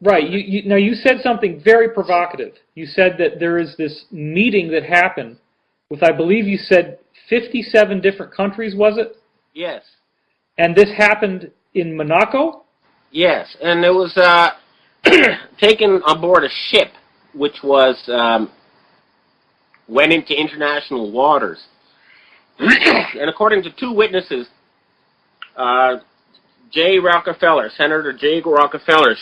Right. Now, you said something very provocative. You said that there is this meeting that happened with, I believe you said, 57 different countries, was it? Yes. And this happened in Monaco? Yes, and it was taken on board a ship, which was went into international waters. And according to two witnesses, Senator Jay Rockefeller,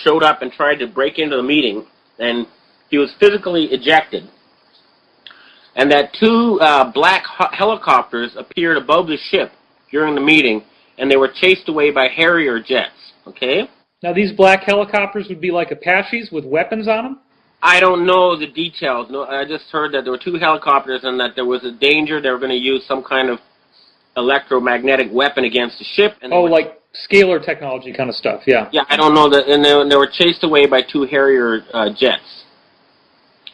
showed up and tried to break into the meeting, and he was physically ejected. And that two black helicopters appeared above the ship during the meeting, and they were chased away by Harrier jets, okay? Now, these black helicopters would be like Apaches with weapons on them? I don't know the details. No, I just heard that there were two helicopters and that there was a danger they were going to use some kind of electromagnetic weapon against the ship. And like scalar technology kind of stuff, yeah. Yeah, I don't know. And they were chased away by two Harrier jets.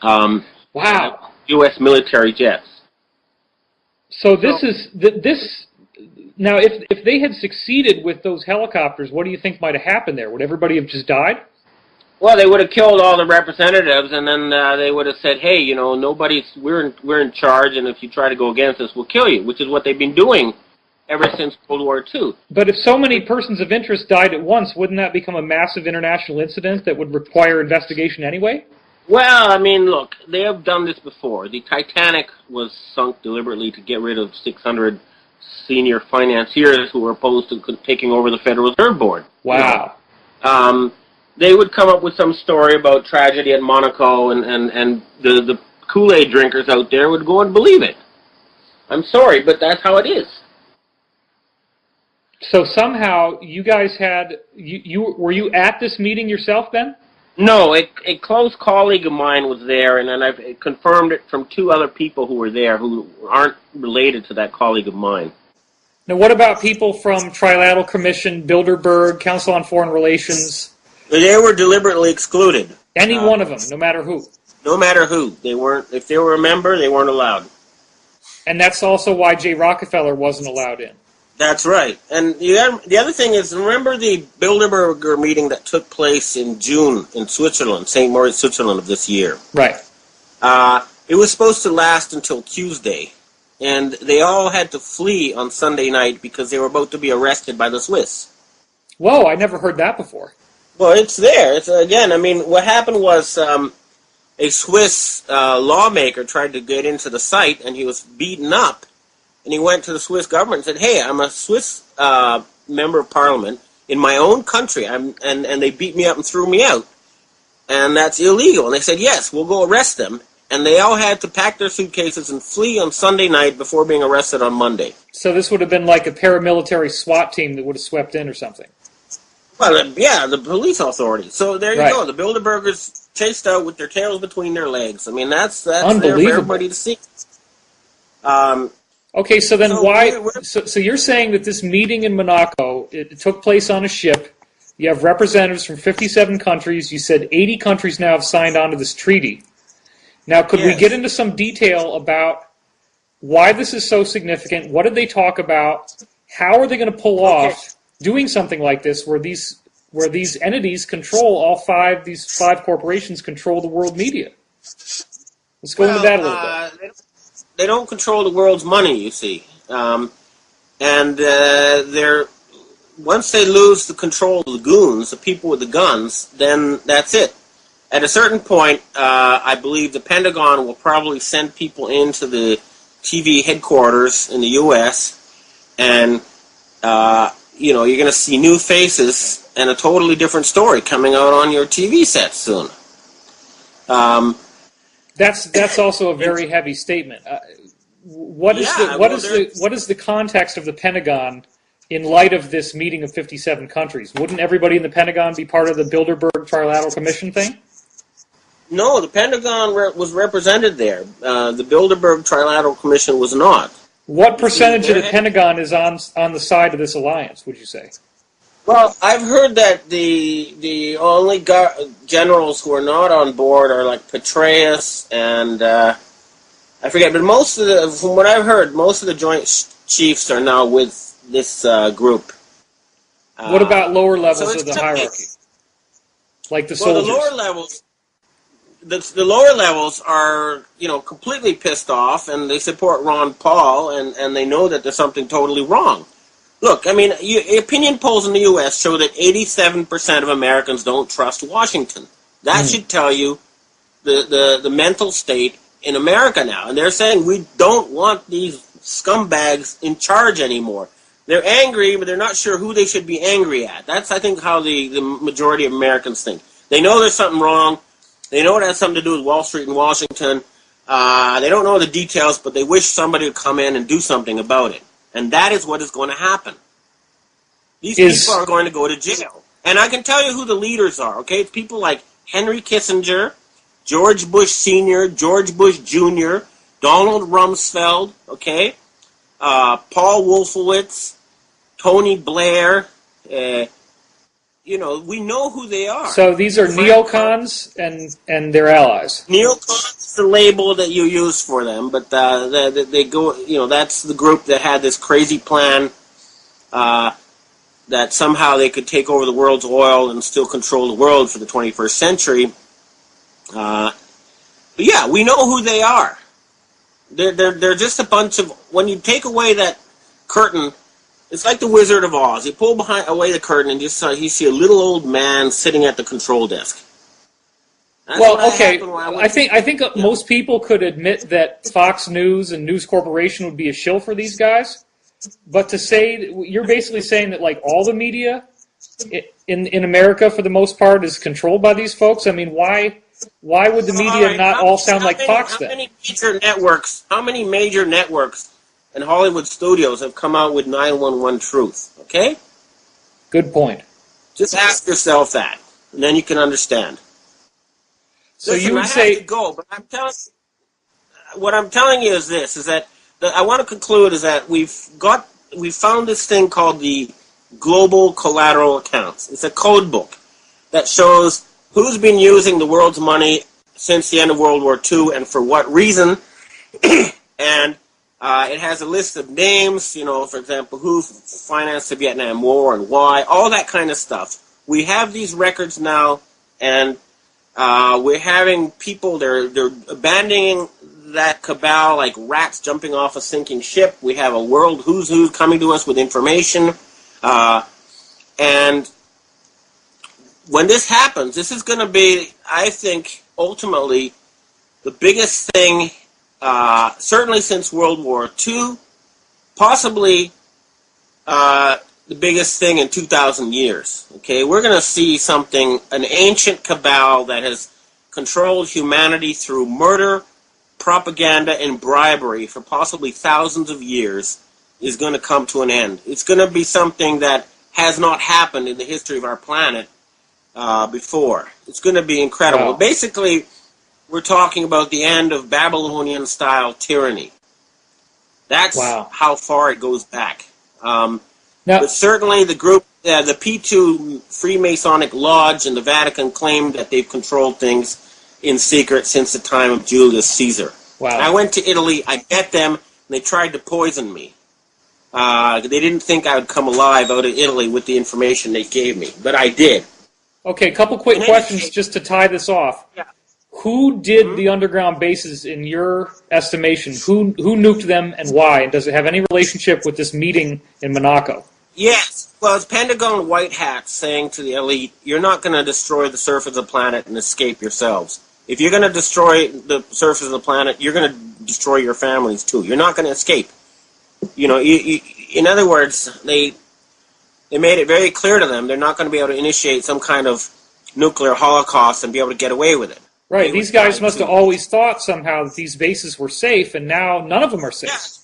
Wow. U.S. military jets. So now, if they had succeeded with those helicopters, what do you think might have happened there? Would everybody have just died? Well, they would have killed all the representatives, and then they would have said, "Hey, we're in charge, and if you try to go against us, we'll kill you," which is what they've been doing ever since World War II. But if so many persons of interest died at once, wouldn't that become a massive international incident that would require investigation anyway? Well, I mean, look, they have done this before. The Titanic was sunk deliberately to get rid of 600 senior financiers who were opposed to taking over the Federal Reserve Board. Wow. They would come up with some story about tragedy at Monaco, and the Kool-Aid drinkers out there would go and believe it. I'm sorry, but that's how it is. So somehow you guys had were you at this meeting yourself then? No, a close colleague of mine was there, and then I've confirmed it from two other people who were there who aren't related to that colleague of mine. Now, what about people from Trilateral Commission, Bilderberg, Council on Foreign Relations? They were deliberately excluded. Any one of them, no matter who? No matter who. They weren't. If they were a member, they weren't allowed. And that's also why Jay Rockefeller wasn't allowed in. That's right. And the other thing is, remember the Bilderberger meeting that took place in June in Switzerland, St. Moritz, Switzerland of this year? Right. It was supposed to last until Tuesday, and they all had to flee on Sunday night because they were about to be arrested by the Swiss. Whoa, I never heard that before. Well, it's there. It's again, I mean, what happened was a Swiss lawmaker tried to get into the site, and he was beaten up. And he went to the Swiss government and said, "Hey, I'm a Swiss member of parliament in my own country, and they beat me up and threw me out, and that's illegal." And they said, "Yes, we'll go arrest them." And they all had to pack their suitcases and flee on Sunday night before being arrested on Monday. So this would have been like a paramilitary SWAT team that would have swept in or something. Well, yeah, the police authority. So there you go. The Bilderbergers chased out with their tails between their legs. I mean, that's there for everybody to see. Okay, so then So you're saying that this meeting in Monaco, it took place on a ship. You have representatives from 57 countries. You said 80 countries now have signed on to this treaty. Now, could we get into some detail about why this is so significant? What did they talk about? How are they going to pull off doing something like this, where these entities control these five corporations control the world media? Let's go into that a little bit. They don't control the world's money, you see, and once they lose the control of the goons, the people with the guns, then that's it. At a certain point, I believe the Pentagon will probably send people into the TV headquarters in the U.S., and you're going to see new faces and a totally different story coming out on your TV set soon. That's also a very heavy statement. What is the context of the Pentagon in light of this meeting of 57 countries? Wouldn't everybody in the Pentagon be part of the Bilderberg Trilateral Commission thing? No, the Pentagon was represented there. The Bilderberg Trilateral Commission was not. What percentage of the Pentagon is on the side of this alliance, would you say? Well, I've heard that the only generals who are not on board are like Petraeus and I forget, but from what I've heard, most of the Joint Chiefs are now with this group. What about lower levels of the hierarchy? like the Well, soldiers. the lower levels, the lower levels are, completely pissed off, and they support Ron Paul, and they know that there's something totally wrong. Look, I mean, opinion polls in the U.S. show that 87% of Americans don't trust Washington. That should tell you the mental state in America now. And they're saying we don't want these scumbags in charge anymore. They're angry, but they're not sure who they should be angry at. That's, I think, how the majority of Americans think. They know there's something wrong. They know it has something to do with Wall Street and Washington. They don't know the details, but they wish somebody would come in and do something about it. And that is what is going to happen. These people are going to go to jail. And I can tell you who the leaders are, okay? It's people like Henry Kissinger, George Bush Sr., George Bush Jr., Donald Rumsfeld, okay? Paul Wolfowitz, Tony Blair. We know who they are. So these are neocons and their allies. Neocons is the label that you use for them, but they go. That's the group that had this crazy plan that somehow they could take over the world's oil and still control the world for the 21st century. But yeah, we know who they are. They're just a bunch of. When you take away that curtain. It's like the Wizard of Oz. You pull away the curtain and you see a little old man sitting at the control desk. That's I think most people could admit that Fox News and News Corporation would be a shill for these guys. But to say, you're basically saying that like all the media in America for the most part is controlled by these folks. I mean, why would the media not all sound like Fox then? How many major networks and Hollywood studios have come out with 911 Truth, okay? Good point. Just ask yourself that, and then you can understand. So Listen, you would I say... have to go, but what I'm telling you is this, is that I want to conclude is that we've found this thing called the Global Collateral Accounts. It's a code book that shows who's been using the world's money since the end of World War II and for what reason, and it has a list of names, for example, who financed the Vietnam War and why, all that kind of stuff. We have these records now, and we're having people, they're abandoning that cabal like rats jumping off a sinking ship. We have a world who's who coming to us with information. And when this happens, this is going to be, I think, ultimately the biggest thing certainly since World War II, possibly the biggest thing in 2,000 years. Okay, we're going to see an ancient cabal that has controlled humanity through murder, propaganda, and bribery for possibly thousands of years is going to come to an end. It's going to be something that has not happened in the history of our planet before. It's going to be incredible. Wow. Basically, we're talking about the end of Babylonian-style tyranny. That's how far it goes back. But certainly the group, the P2 Freemasonic Lodge and the Vatican claim that they've controlled things in secret since the time of Julius Caesar. Wow. I went to Italy, I met them, and they tried to poison me. They didn't think I would come alive out of Italy with the information they gave me, but I did. Okay, a couple quick questions just to tie this off. Yeah. Who did the underground bases in your estimation? Who nuked them and why? And does it have any relationship with this meeting in Monaco? Yes. Well, it's Pentagon white hats saying to the elite, you're not going to destroy the surface of the planet and escape yourselves. If you're going to destroy the surface of the planet, you're going to destroy your families too. You're not going to escape. In other words, they made it very clear to them they're not going to be able to initiate some kind of nuclear holocaust and be able to get away with it. Right, these guys must have always thought somehow that these bases were safe, and now none of them are safe.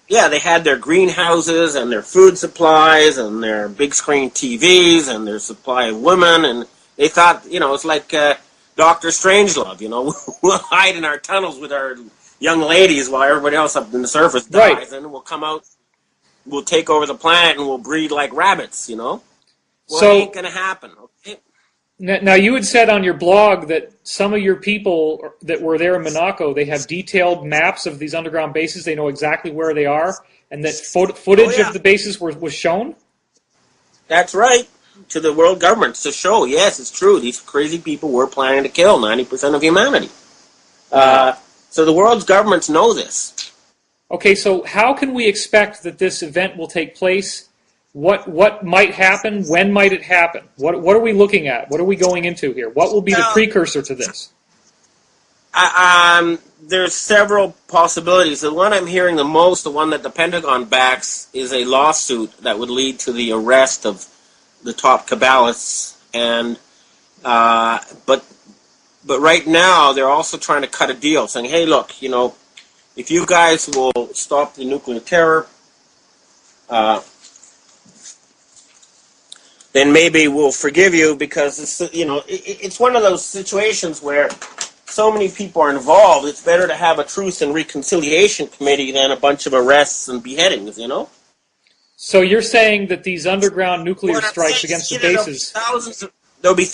Yeah, they had their greenhouses and their food supplies and their big screen TVs and their supply of women, and they thought, it's like Dr. Strangelove, we'll hide in our tunnels with our young ladies while everybody else up in the surface dies, and we'll come out, we'll take over the planet, and we'll breed like rabbits, Well, it ain't going to happen, okay? Now, you had said on your blog that some of your people that were there in Monaco, they have detailed maps of these underground bases. They know exactly where they are, and that footage of the bases was shown? That's right. to the world governments to show, yes, it's true, these crazy people were planning to kill 90% of humanity. So the world's governments know this. Okay, so how can we expect that this event will take place? What might happen? When might it happen? What are we looking at? What are we going into here? What will be the precursor to this? There's several possibilities. The one I'm hearing the most, the one that the Pentagon backs, is a lawsuit that would lead to the arrest of the top Kabbalists. And but right now they're also trying to cut a deal, saying, hey, look, you know, if you guys will stop the nuclear terror, then maybe we'll forgive you, because it's, you know, it's one of those situations where so many people are involved. It's better to have a truth and reconciliation committee than a bunch of arrests and beheadings, you know? So you're saying that these underground nuclear strikes against the bases... There'll be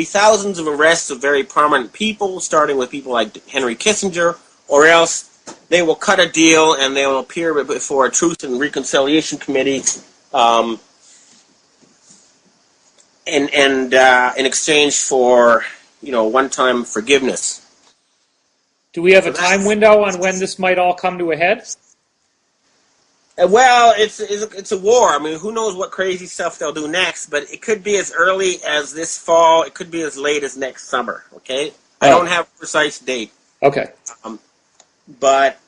thousands of arrests of very prominent people, starting with people like Henry Kissinger, or else they will cut a deal and they will appear before a Truth and Reconciliation Committee in exchange for, you know, one-time forgiveness. Do we have a time window on when this might all come to a head? Well, it's a war. I mean, who knows what crazy stuff they'll do next, but it could be as early as this fall. It could be as late as next summer, okay? I don't have a precise date. Okay. But,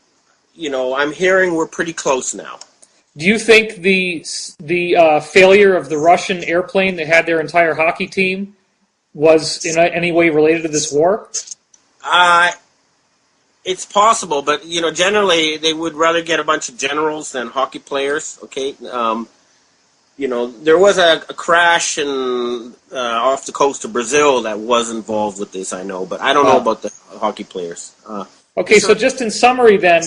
you know, I'm hearing we're pretty close now. Do you think the failure of the Russian airplane that had their entire hockey team was in any way related to this war? It's possible, but, you know, generally they would rather get a bunch of generals than hockey players, okay? You know, there was a crash off the coast of Brazil that was involved with this, I know, but I don't know about the hockey players. Okay, so just in summary then,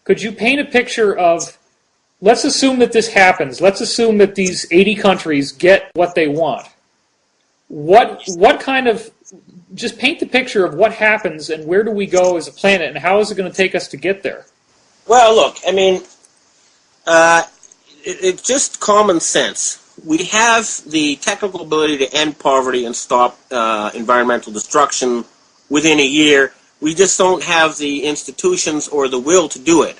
could you paint a picture of, let's assume that this happens, let's assume that these 80 countries get what they want. What kind of, just paint the picture of what happens and where do we go as a planet and how is it going to take us to get there? Well, look, I mean, it's just common sense. We have the technical ability to end poverty and stop environmental destruction within a year. We just don't have the institutions or the will to do it.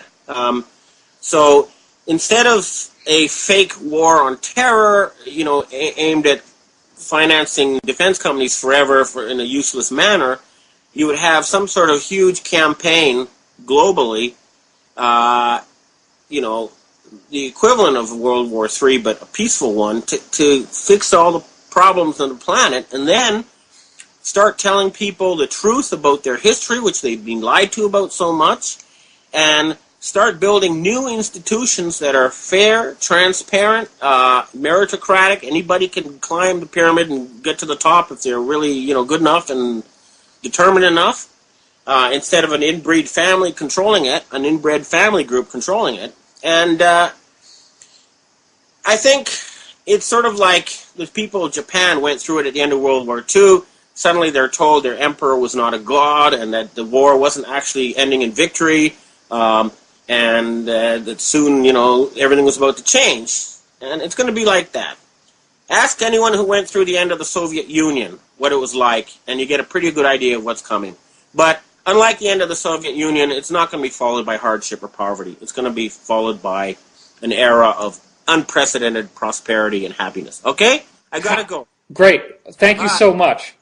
So instead of a fake war on terror, you know, aimed at financing defense companies forever in a useless manner, you would have some sort of huge campaign globally, you know, the equivalent of World War III, but a peaceful one, to fix all the problems on the planet, and then start telling people the truth about their history, which they've been lied to about so much, and start building new institutions that are fair, transparent, meritocratic. Anybody can climb the pyramid and get to the top if they're really, you know, good enough and determined enough. Instead of an inbreed family controlling it, an inbred family group controlling it. And I think it's sort of like the people of Japan went through it at the end of World War II. Suddenly they're told their emperor was not a god and that the war wasn't actually ending in victory. And that soon, you know, everything was about to change. And it's going to be like that. Ask anyone who went through the end of the Soviet Union what it was like, and you get a pretty good idea of what's coming. But unlike the end of the Soviet Union, it's not going to be followed by hardship or poverty. It's going to be followed by an era of unprecedented prosperity and happiness. Okay? I got to go. Great. Thank you so much.